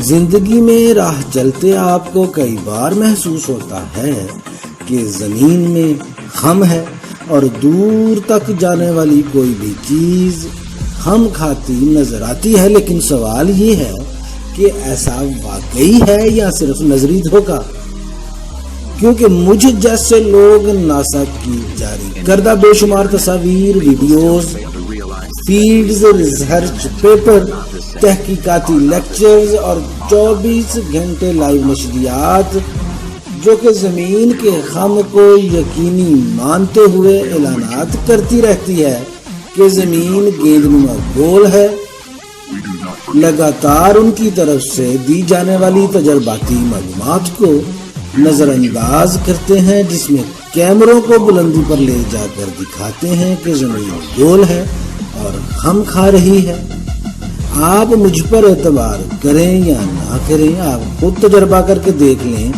زندگی میں راہ چلتے آپ کو کئی بار محسوس ہوتا ہے کہ زمین میں خم ہے اور دور تک جانے والی کوئی بھی چیز خم کھاتی نظر آتی ہے، لیکن سوال یہ ہے کہ ایسا واقعی ہے یا صرف نظری دھوکہ؟ کیونکہ مجھ جیسے لوگ ناسا کی جاری کردہ بے شمار تصاویر، ویڈیوز، فیلڈز، ریسرچ پیپر، تحقیقاتی لیکچرز اور 24 گھنٹے لائیو نشریات جو کہ زمین کے خم کو یقینی مانتے ہوئے اعلانات کرتی رہتی ہے کہ زمین گیند نما گول ہے، لگاتار ان کی طرف سے دی جانے والی تجرباتی معلومات کو نظر انداز کرتے ہیں، جس میں کیمروں کو بلندی پر لے جا کر دکھاتے ہیں کہ زمین گول ہے اور خم کھا رہی ہے۔ آپ مجھ پر اعتبار کریں یا نہ کریں، آپ خود تجربہ کر کے دیکھ لیں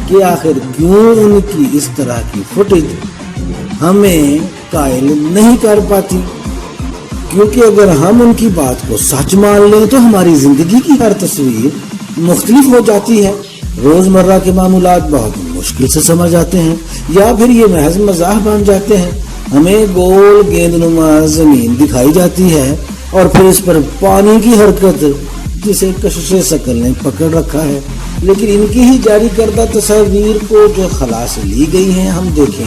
کہ آخر کیوں ان کی اس طرح کی فوٹیج ہمیں قائل نہیں کر پاتی، کیونکہ اگر ہم ان کی بات کو سچ مان لیں تو ہماری زندگی کی ہر تصویر مختلف ہو جاتی ہے، روزمرہ کے معمولات بہت مشکل سے سمجھ آتے ہیں یا پھر یہ محض مزاح بن جاتے ہیں۔ ہمیں گول گیند نما زمین دکھائی جاتی ہے اور پھر اس پر پانی کی حرکت جسے کشش ثقل نے پکڑ رکھا ہے، لیکن ان کی ہی جاری کردہ تصاویر کو جو خلا سے لی گئی ہیں ہم دیکھیں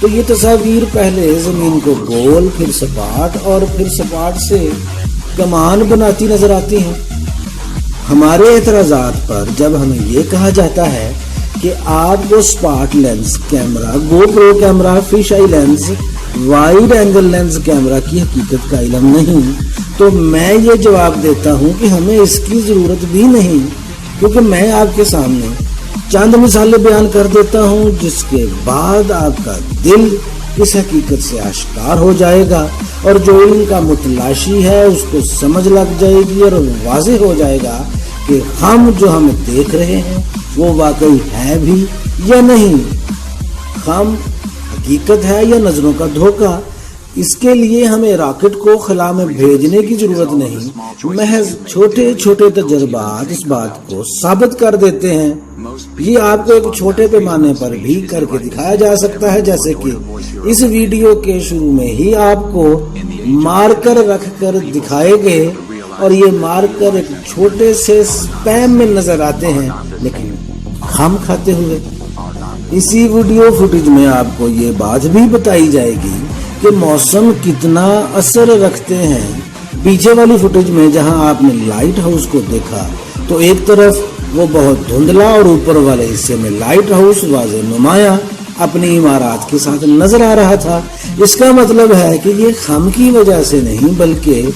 تو یہ تصاویر پہلے زمین کو گول، پھر سپاٹ اور پھر سپاٹ سے کمان بناتی نظر آتی ہیں۔ ہمارے اعتراضات پر جب ہمیں یہ کہا جاتا ہے کہ آپ کو spot lens camera, GoPro camera, fish eye lens, wide angle lens camera کی حقیقت کا علم نہیں، تو میں یہ جواب دیتا ہوں کہ ہمیں اس کی ضرورت بھی نہیں، کیونکہ میں آپ کے سامنے چند مثالیں بیان کر دیتا ہوں جس کے بعد آپ کا دل اس حقیقت سے آشکار ہو جائے گا اور جو علم کا متلاشی ہے اس کو سمجھ لگ جائے گی اور واضح ہو جائے گا کہ ہم جو ہم دیکھ رہے ہیں وہ واقعی ہے بھی یا نہیں، ہم حقیقت ہے یا نظروں کا دھوکہ۔ اس کے لیے ہمیں راکٹ کو خلا میں بھیجنے کی ضرورت نہیں، محض چھوٹے چھوٹے تجربات اس بات کو ثابت کر دیتے ہیں۔ یہ آپ کو ایک چھوٹے پیمانے پر بھی کر کے دکھایا جا سکتا ہے، جیسے کہ اس ویڈیو کے شروع میں ہی آپ کو مارکر رکھ کر دکھائے گئے اور یہ مارکر ایک چھوٹے سے سپیم میں نظر آتے ہیں لیکن خم کھاتے ہوئے۔ اسی ویڈیو فوٹیج میں آپ کو یہ بات بھی بتائی جائے گی کہ موسم کتنا اثر رکھتے ہیں۔ پیچھے والی فوٹیج میں جہاں آپ نے لائٹ ہاؤس کو دیکھا تو ایک طرف وہ بہت دھندلا اور اوپر والے حصے میں لائٹ ہاؤس واضح نمایاں اپنی عمارات کے ساتھ نظر آ رہا تھا۔ اس کا مطلب ہے کہ یہ خم کی وجہ سے نہیں بلکہ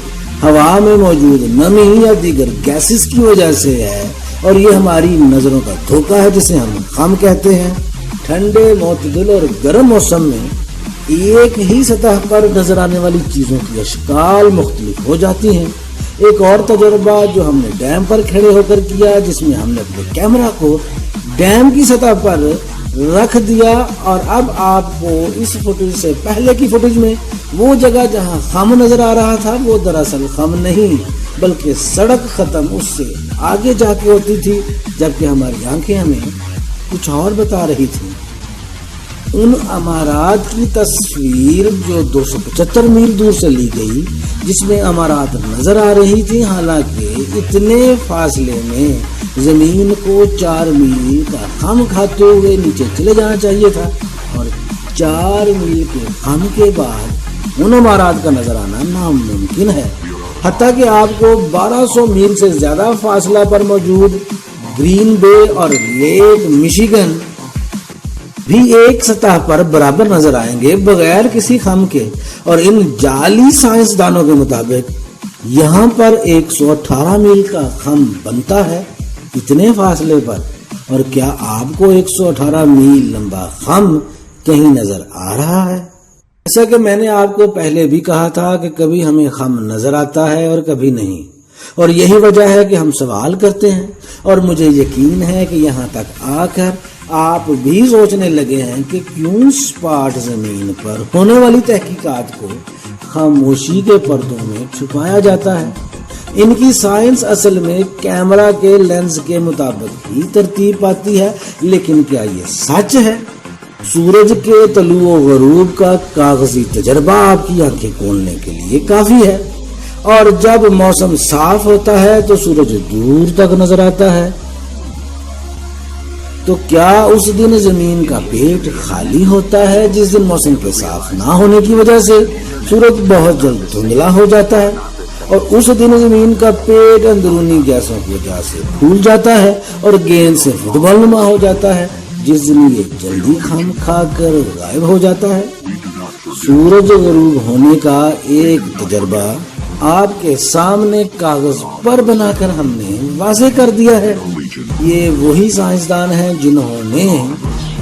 ہوا میں موجود نمی یا دیگر گیسز کی وجہ سے ہے، اور یہ ہماری نظروں کا دھوکہ ہے جسے ہم خم کہتے ہیں۔ ٹھنڈے، معتدل اور گرم موسم میں ایک ہی سطح پر نظر آنے والی چیزوں کی اشکال مختلف ہو جاتی ہیں۔ ایک اور تجربہ جو ہم نے ڈیم پر کھڑے ہو کر کیا، جس میں ہم نے اپنے کیمرہ کو ڈیم کی سطح پر رکھ دیا اور اب آپ کو اس فوٹیج سے پہلے کی فوٹیج میں وہ جگہ جہاں خم نظر آ رہا تھا وہ دراصل خم نہیں بلکہ سڑک ختم اس سے آگے جا کے ہوتی تھی، جبکہ ہماری آنکھیں ہمیں کچھ اور بتا رہی تھی۔ ان عمارات کی تصویر جو 275 میل دور سے لی گئی، جس میں عمارات نظر آ رہی تھی، حالانکہ اتنے فاصلے میں زمین کو 4 میل کا خم کھاتے ہوئے نیچے چلے جانا چاہیے تھا، اور 4 میل کے خم کے بعد ان عمارات کا نظر آنا ناممکن ہے۔ حتیٰ کہ آپ کو 1200 میل سے زیادہ فاصلہ پر موجود گرین بے اور لیک میشیگن بھی ایک سطح پر برابر نظر آئیں گے بغیر کسی خم کے، اور ان جعلی سائنسدانوں کے مطابق یہاں پر 118 میل کا خم بنتا ہے اتنے فاصلے پر۔ اور کیا آپ کو 118 میل لمبا خم کہیں نظر آ رہا ہے؟ جیسا کہ میں نے آپ کو پہلے بھی کہا تھا کہ کبھی ہمیں خم نظر آتا ہے اور کبھی نہیں، اور یہی وجہ ہے کہ ہم سوال کرتے ہیں، اور مجھے یقین ہے کہ یہاں تک آ کر آپ بھی سوچنے لگے ہیں کہ کیوں سپاٹ زمین پر ہونے والی تحقیقات کو خاموشی کے پردوں میں چھپایا جاتا ہے۔ ان کی سائنس اصل میں کیمرہ کے لینس کے مطابق ہی ترتیب پاتی ہے، لیکن کیا یہ سچ ہے؟ سورج کے طلوع و غروب کا کاغذی تجربہ آپ کی آنکھیں کھولنے کے لیے کافی ہے، اور جب موسم صاف ہوتا ہے تو سورج دور تک نظر آتا ہے۔ تو کیا اس دن زمین کا پیٹ خالی ہوتا ہے جس دن موسم کے صاف نہ ہونے کی وجہ سے سورج بہت جلد دھندلا ہو جاتا ہے، اور اس دن زمین کا پیٹ اندرونی گیسوں کی وجہ سے پھول جاتا ہے اور گیند سے فٹ بال نما ہو جاتا ہے، جس دن یہ جلدی خام کھا کر غائب ہو جاتا ہے؟ سورج غروب ہونے کا ایک تجربہ آپ کے سامنے کاغذ پر بنا کر ہم نے واضح کر دیا ہے۔ یہ وہی سائنسدان ہیں جنہوں نے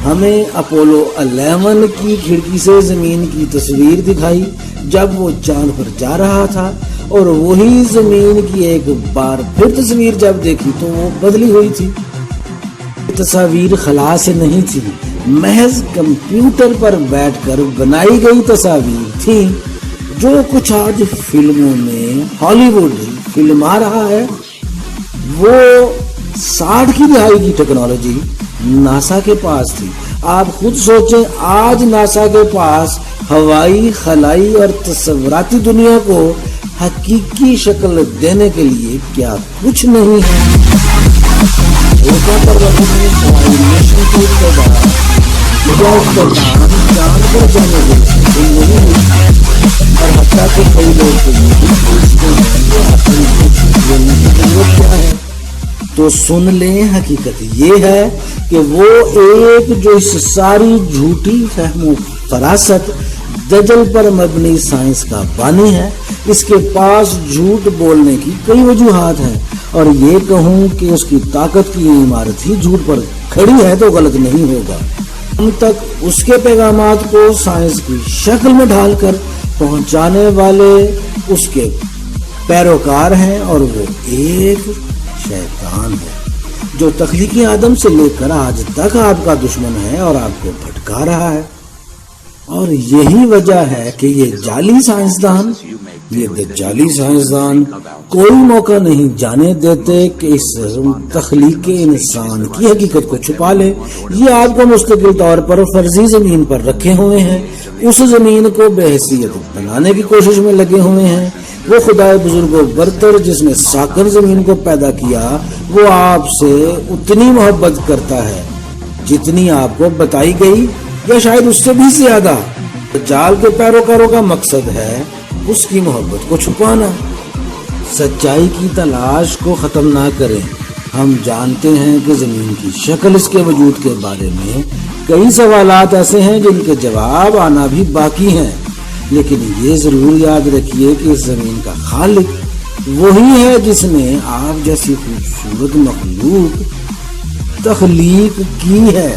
ہمیں اپولو 11 کی کھڑکی سے زمین کی تصویر دکھائی جب وہ چاند پر جا رہا تھا، اور وہی زمین کی ایک بار پھر تصویر جب دیکھی تو وہ بدلی ہوئی تھی۔ تصاویر خلا سے نہیں تھی، محض کمپیوٹر پر بیٹھ کر بنائی گئی تصاویر تھی۔ جو کچھ آج فلموں میں ہالی ووڈ فلم آ رہا ہے، وہ 60 کی دہائی کی ٹیکنالوجی ناسا کے پاس تھی۔ آپ خود سوچیں، آج ناسا کے پاس ہوائی، خلائی اور تصوراتی دنیا کو حقیقی شکل دینے کے لیے کیا کچھ نہیں ہے۔ چاند پر جانے کے نہیں، اور حتیٰ کہ کئی لوگ ضرورت کیا ہے؟ تو سن لیں، حقیقت یہ ہے کہ وہ ایک جو اس ساری جھوٹی فہم و فراست دجل پر مبنی سائنس کا بانی ہے، اس کے پاس جھوٹ بولنے کی کئی وجوہات ہیں، اور یہ کہوں کہ اس کی طاقت کی عمارت ہی جھوٹ پر کھڑی ہے تو غلط نہیں ہوگا۔ ہم تک اس کے پیغامات کو سائنس کی شکل میں ڈھال کر پہنچانے والے اس کے پیروکار ہیں، اور وہ ایک شیطان ہے جو تخلیقی آدم سے لے کر آج تک آپ کا دشمن ہے اور آپ کو بھٹکا رہا ہے۔ اور یہی وجہ ہے کہ یہ جعلی سائنسدان، یہ دجالی سائنسدان کوئی موقع نہیں جانے دیتے کہ اس تخلیق انسان کی حقیقت کو چھپا لے۔ یہ آپ کو مستقل طور پر فرضی زمین پر رکھے ہوئے ہیں، اس زمین کو بے حیثیت بنانے کی کوشش میں لگے ہوئے ہیں۔ وہ خدائے بزرگ و برتر جس نے ساکن زمین کو پیدا کیا، وہ آپ سے اتنی محبت کرتا ہے جتنی آپ کو بتائی گئی، یا شاید اس سے بھی زیادہ۔ دجال کے پیروکاروں کا مقصد ہے اس کی محبت کو چھپانا۔ سچائی کی تلاش کو ختم نہ کریں۔ ہم جانتے ہیں کہ زمین کی شکل، اس کے وجود کے بارے میں کئی سوالات ایسے ہیں جن کے جواب آنا بھی باقی ہیں، لیکن یہ ضرور یاد رکھیے کہ اس زمین کا خالق وہی ہے جس نے آپ جیسی خوبصورت مخلوق تخلیق کی ہے۔